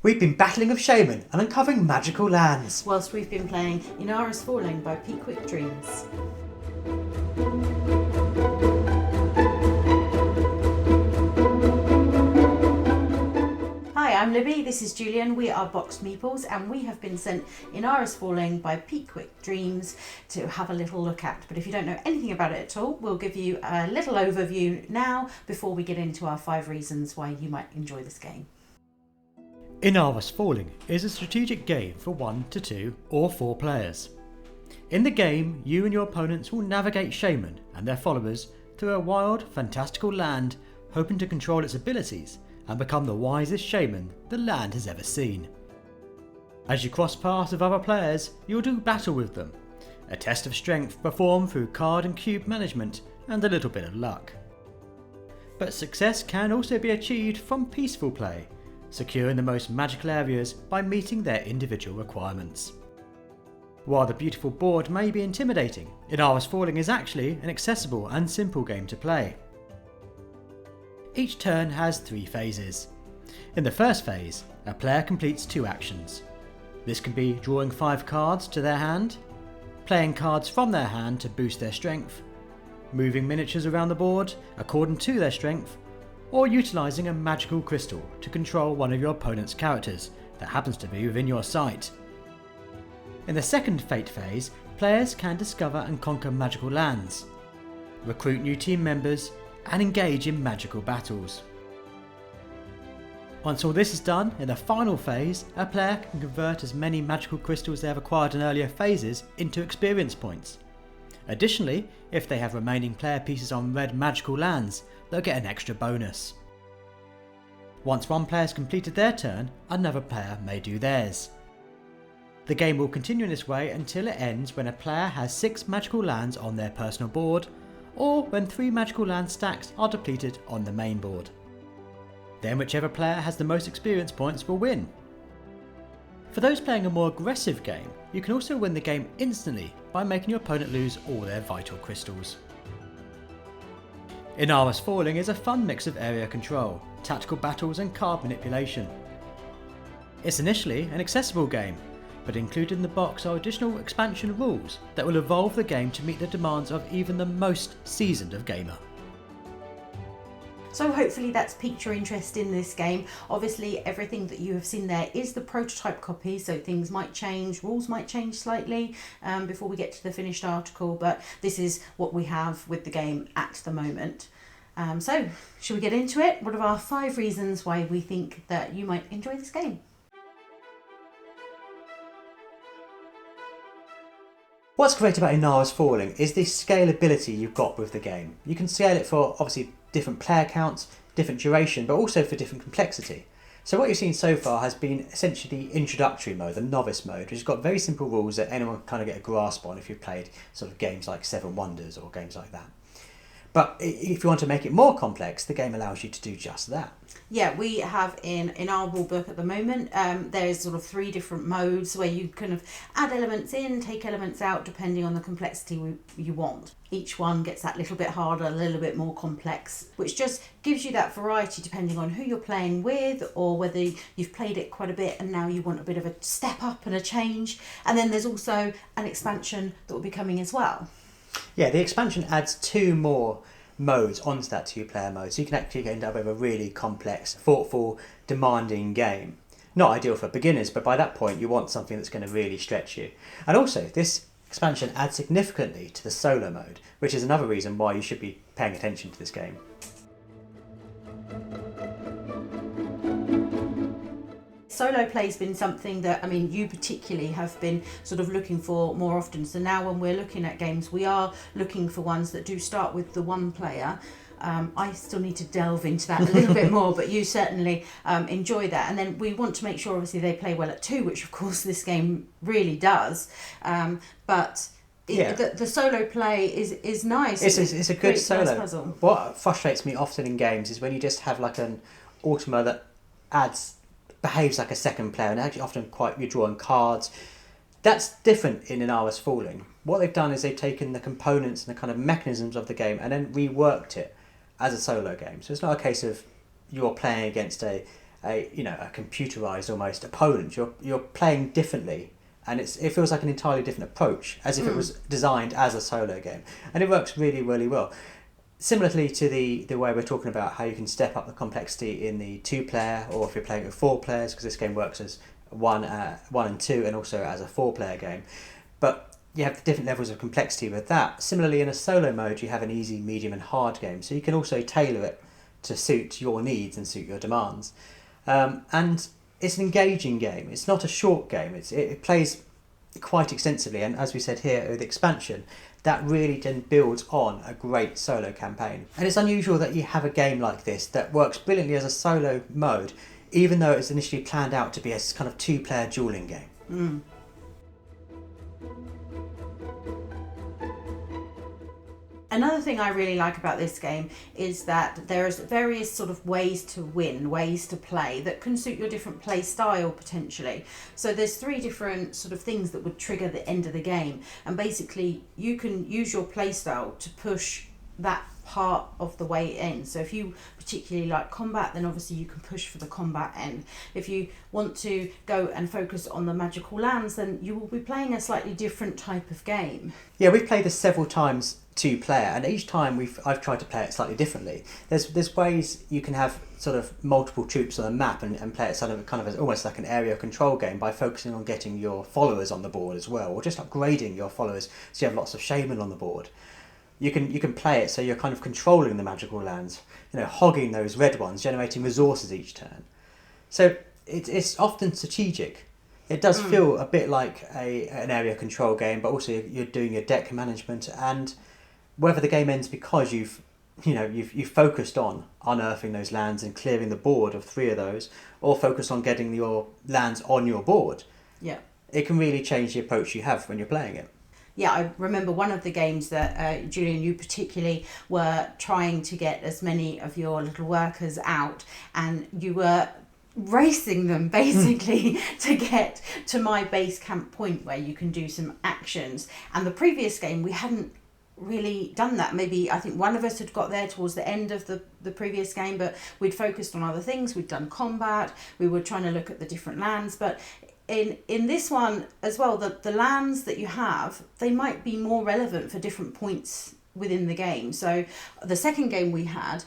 We've been battling with Shaman and uncovering magical lands. Whilst we've been playing Ynaros Fallin by Piquant Dreams. Hi, I'm Libby, this is Julian, we are BoxedMeeples, and we have been sent Ynaros Fallin by Piquant Dreams to have a little look at. But if you don't know anything about it at all, we'll give you a little overview now before we get into our 5 reasons why you might enjoy this game. Ynaros Fallin is a strategic game for 1 to 2 or 4 players. In the game, you and your opponents will navigate Shaman and their followers through a wild, fantastical land, hoping to control its abilities and become the wisest shaman the land has ever seen. As you cross paths with other players, you'll do battle with them, a test of strength performed through card and cube management and a little bit of luck. But success can also be achieved from peaceful play, securing the most magical areas by meeting their individual requirements. While the beautiful board may be intimidating, Ynaros Fallin is actually an accessible and simple game to play. Each turn has 3 phases. In the first phase, a player completes 2 actions. This can be drawing 5 cards to their hand, playing cards from their hand to boost their strength, moving miniatures around the board according to their strength, or utilising a magical crystal to control one of your opponent's characters that happens to be within your sight. In the second fate phase, players can discover and conquer magical lands, recruit new team members, and engage in magical battles. Once all this is done, in the final phase, a player can convert as many magical crystals they have acquired in earlier phases into experience points. Additionally, if they have remaining player pieces on red magical lands, they'll get an extra bonus. Once one player has completed their turn, another player may do theirs. The game will continue in this way until it ends when a player has 6 magical lands on their personal board, or when 3 magical land stacks are depleted on the main board. Then whichever player has the most experience points will win. For those playing a more aggressive game, you can also win the game instantly by making your opponent lose all their vital crystals. Ynaros Fallin is a fun mix of area control, tactical battles and card manipulation. It's initially an accessible game, but included in the box are additional expansion rules that will evolve the game to meet the demands of even the most seasoned of gamer. So hopefully that's piqued your interest in this game. Obviously everything that you have seen there is the prototype copy, so things might change, rules might change slightly before we get to the finished article, but this is what we have with the game at the moment. So should we get into it? What are our 5 reasons why we think that you might enjoy this game? What's great about Ynaros Fallin is the scalability you've got with the game. You can scale it for obviously different player counts, different duration, but also for different complexity. So what you've seen so far has been essentially the introductory mode, the novice mode, which has got very simple rules that anyone can kind of get a grasp on if you've played sort of games like Seven Wonders or games like that. But if you want to make it more complex, the game allows you to do just that. Yeah, we have in our rule book at the moment, there's sort of 3 different modes where you kind of add elements in, take elements out, depending on the complexity you want. Each one gets that little bit harder, a little bit more complex, which just gives you that variety depending on who you're playing with or whether you've played it quite a bit and now you want a bit of a step up and a change. And then there's also an expansion that will be coming as well. Yeah, the expansion adds 2 more modes onto that 2-player mode, so you can actually end up with a really complex, thoughtful, demanding game. Not ideal for beginners, but by that point you want something that's going to really stretch you. And also, this expansion adds significantly to the solo mode, which is another reason why you should be paying attention to this game. Solo play's been something that, I mean, you particularly have been sort of looking for more often. So now when we're looking at games, we are looking for ones that do start with the 1 player. I still need to delve into that a little bit more, but you certainly enjoy that. And then we want to make sure, obviously, they play well at 2, which of course this game really does. But the solo play is nice. It's a good solo. Nice puzzle. What frustrates me often in games is when you just have like an Ultima that behaves like a second player and actually often you're drawing cards. That's different in Ynaros Fallin. What they've done is they've taken the components and the kind of mechanisms of the game and then reworked it as a solo game. So it's not a case of you're playing against a a computerized almost opponent. You're playing differently, and it feels like an entirely different approach, as if it was designed as a solo game, and it works really, really well. Similarly to the way we're talking about how you can step up the complexity in the 2-player, or if you're playing with 4 players, because this game works as 1 and 2, and also as a 4-player game. But you have different levels of complexity with that. Similarly, in a solo mode, you have an easy, medium, and hard game, so you can also tailor it to suit your needs and suit your demands. And it's an engaging game. It's not a short game. It plays quite extensively, and as we said here with expansion, that really then builds on a great solo campaign. And it's unusual that you have a game like this that works brilliantly as a solo mode, even though it was initially planned out to be a kind of 2-player dueling game. Another thing I really like about this game is that there's various sort of ways to win, ways to play that can suit your different play style potentially. So there's 3 different sort of things that would trigger the end of the game, and basically you can use your play style to push that part of the way in. So if you particularly like combat, then obviously you can push for the combat end. If you want to go and focus on the magical lands, then you will be playing a slightly different type of game. Yeah, we've played this several times 2-player, and each time I've tried to play it slightly differently. There's ways you can have sort of multiple troops on a map and play it sort of kind of as almost like an area control game by focusing on getting your followers on the board as well, or just upgrading your followers so you have lots of shaman on the board. You can play it so you're kind of controlling the magical lands, hogging those red ones, generating resources each turn. So it's often strategic. It does feel a bit like an area control game, but also you're doing your deck management, and whether the game ends because you've focused on unearthing those lands and clearing the board of 3 of those, or focused on getting your lands on your board. Yeah. It can really change the approach you have when you're playing it. Yeah, I remember one of the games that Julian, you particularly were trying to get as many of your little workers out, and you were racing them basically to get to my base camp point where you can do some actions. And the previous game we hadn't really done that. Maybe I think one of us had got there towards the end of the previous game, but we'd focused on other things. We'd done combat, we were trying to look at the different lands, but in this one as well, the lands that you have, they might be more relevant for different points within the game. So the second game we had,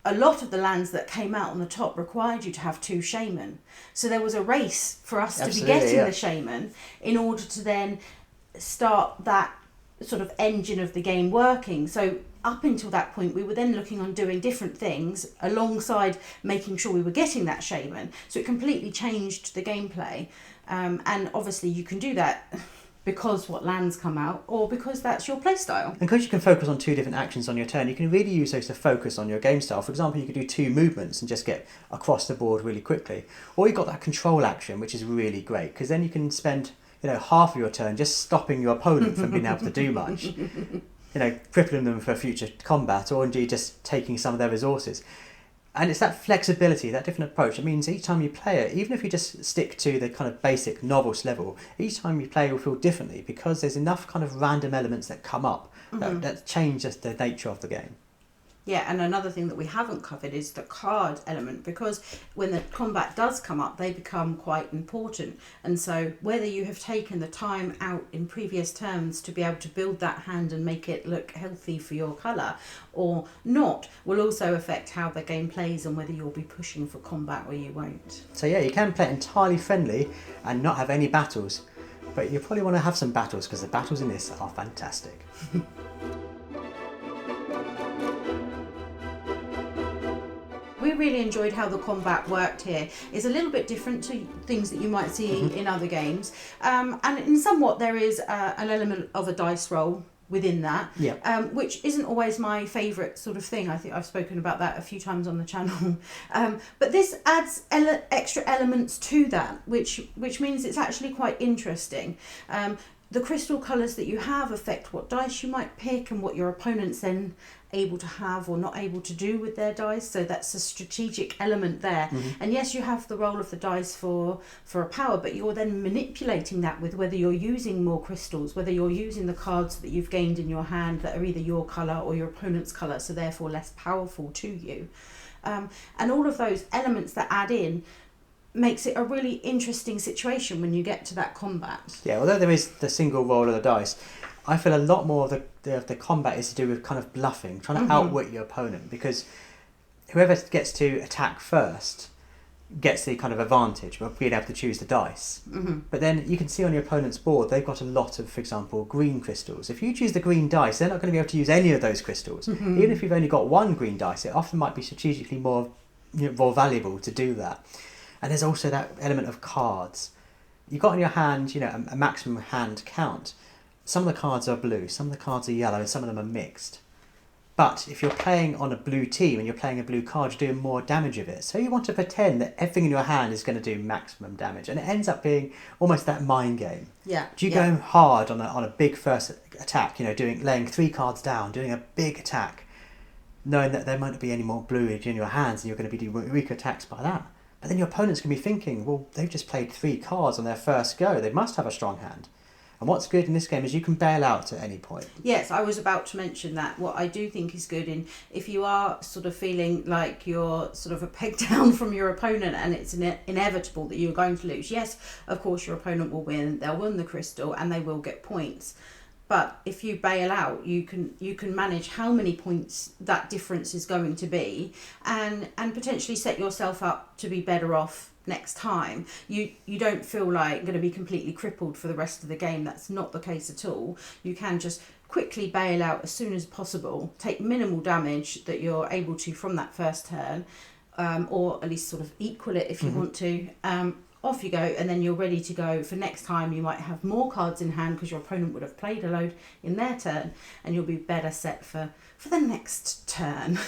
a lot of the lands that came out on the top required you to have 2 shaman. So there was a race for us to be getting the shaman in order to then start that sort of engine of the game working. So up until that point, we were then looking on doing different things alongside making sure we were getting that shaman. So it completely changed the gameplay. And obviously you can do that because what lands come out, or because that's your play style. And because you can focus on 2 different actions on your turn, you can really use those to focus on your game style. For example, you could do 2 movements and just get across the board really quickly. Or you've got that control action, which is really great, because then you can spend half of your turn just stopping your opponent from being able to do much. Crippling them for future combat, or indeed just taking some of their resources. And it's that flexibility, that different approach. It means each time you play it, even if you just stick to the kind of basic novice level, each time you play will feel differently, because there's enough kind of random elements that come up that change just the nature of the game. Yeah, and another thing that we haven't covered is the card element, because when the combat does come up, they become quite important. And so whether you have taken the time out in previous terms to be able to build that hand and make it look healthy for your colour or not will also affect how the game plays and whether you'll be pushing for combat or you won't. So yeah, you can play it entirely friendly and not have any battles, but you probably want to have some battles, because the battles in this are fantastic. We really enjoyed how the combat worked here. It's a little bit different to things that you might see in other games. And in somewhat there is an element of a dice roll within that, which isn't always my favourite sort of thing. I think I've spoken about that a few times on the channel. But this adds extra elements to that, which means it's actually quite interesting. The crystal colours that you have affect what dice you might pick and what your opponent's then able to have or not able to do with their dice. So that's a strategic element there. And yes, you have the roll of the dice for a power, but you're then manipulating that with whether you're using more crystals, whether you're using the cards that you've gained in your hand that are either your colour or your opponent's colour, so therefore less powerful to you. And all of those elements that add in makes it a really interesting situation when you get to that combat. Yeah, although there is the single roll of the dice, I feel a lot more of the combat is to do with kind of bluffing, trying to outwit your opponent, because whoever gets to attack first gets the kind of advantage of being able to choose the dice. But then you can see on your opponent's board they've got a lot of, for example, green crystals. If you choose the green dice, they're not going to be able to use any of those crystals. Even if you've only got one green dice, it often might be strategically more valuable to do that. And there's also that element of cards. You've got in your hand, a maximum hand count. Some of the cards are blue, some of the cards are yellow, and some of them are mixed. But if you're playing on a blue team and you're playing a blue card, you're doing more damage of it. So you want to pretend that everything in your hand is going to do maximum damage. And it ends up being almost that mind game. Yeah. Do you go hard on a big first attack, laying 3 cards down, doing a big attack, knowing that there might not be any more bluage in your hands and you're going to be doing weaker attacks by that? But then your opponent's going to be thinking, well, they've just played 3 cards on their first go. They must have a strong hand. And what's good in this game is you can bail out at any point. Yes, I was about to mention that. What I do think is good if you are sort of feeling like you're sort of a peg down from your opponent and it's inevitable that you're going to lose. Yes, of course your opponent will win. They'll win the crystal and they will get points. But if you bail out, you can manage how many points that difference is going to be, and potentially set yourself up to be better off next time. You don't feel like going to be completely crippled for the rest of the game. That's not the case at all. You can just quickly bail out as soon as possible, take minimal damage that you're able to from that first turn, or at least sort of equal it if you want to. Off you go, and then you're ready to go for next time. You might have more cards in hand because your opponent would have played a load in their turn, and you'll be better set for the next turn.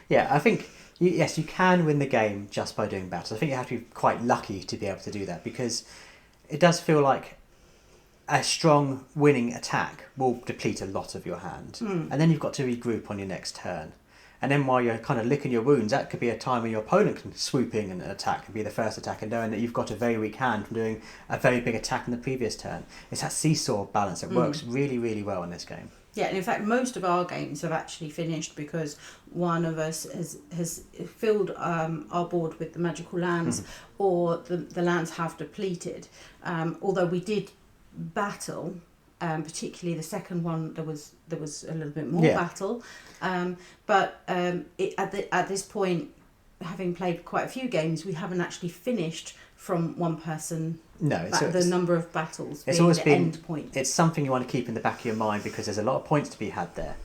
Yeah, I think, yes, you can win the game just by doing battles. I think you have to be quite lucky to be able to do that, because it does feel like a strong winning attack will deplete a lot of your hand, and then you've got to regroup on your next turn. And then while you're kind of licking your wounds, that could be a time when your opponent can swoop in and attack and be the first attack, and knowing that you've got a very weak hand from doing a very big attack in the previous turn. It's that seesaw balance that works really, really well in this game. Yeah, and in fact, most of our games have actually finished because one of us has filled our board with the magical lands, or the lands have depleted. Although we did battle. Particularly the second one, there was a little bit more battle, but at this point, having played quite a few games, we haven't actually finished from one person. No, the number of battles. It's being always the been end point. It's something you want to keep in the back of your mind, because there's a lot of points to be had there.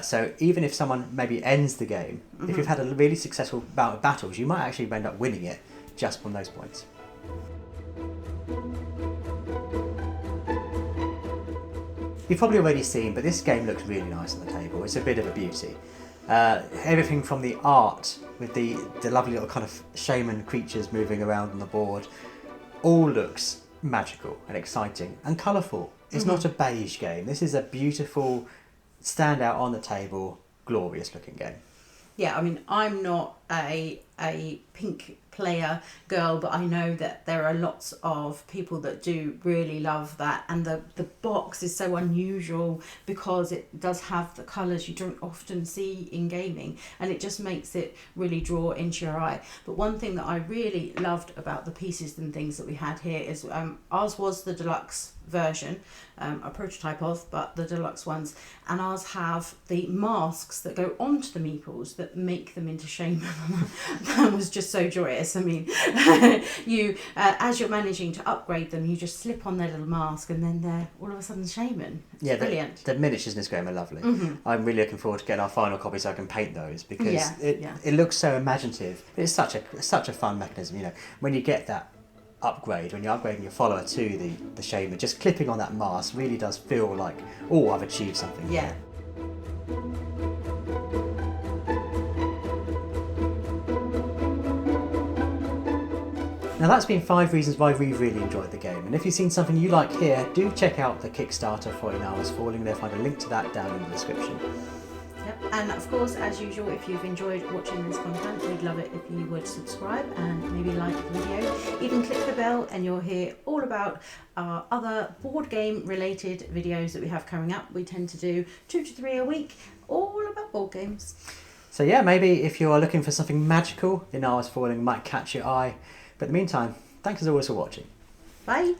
So even if someone maybe ends the game, if you've had a really successful bout of battles, you might actually end up winning it just from those points. You've probably already seen, but this game looks really nice on the table. It's a bit of a beauty. Everything from the art, with the lovely little kind of shaman creatures moving around on the board, all looks magical and exciting and colourful. It's not a beige game. This is a beautiful, stand out on the table, glorious looking game. Yeah, I mean, I'm not a pink player girl, but I know that there are lots of people that do really love that, and the box is so unusual because it does have the colours you don't often see in gaming, and it just makes it really draw into your eye. But one thing that I really loved about the pieces and things that we had here is ours was the deluxe version, a prototype of, but the deluxe ones, and ours have the masks that go onto the meeples that make them into shaman. That was just so joyous. I mean, you as you're managing to upgrade them, you just slip on their little mask, and then they're all of a sudden shaman. It's brilliant. The miniatures in this game are lovely. I'm really looking forward to getting our final copy so I can paint those, because it looks so imaginative. It's such a fun mechanism. When you get that upgrade, when you're upgrading your follower to the shaman, just clipping on that mask really does feel like, oh, I've achieved something. Yeah. Now that's been 5 reasons why we really enjoyed the game, and if you've seen something you like here, do check out the Kickstarter for Ynaros Fallin. You'll find a link to that down in the description. Yep. And of course, as usual, if you've enjoyed watching this content, we'd love it if you would subscribe and maybe like the video. Even click the bell and you'll hear all about our other board game related videos that we have coming up. We tend to do 2 to 3 a week, all about board games. So yeah, maybe if you're looking for something magical, Ynaros Fallin might catch your eye. But in the meantime, thanks as always for watching. Bye.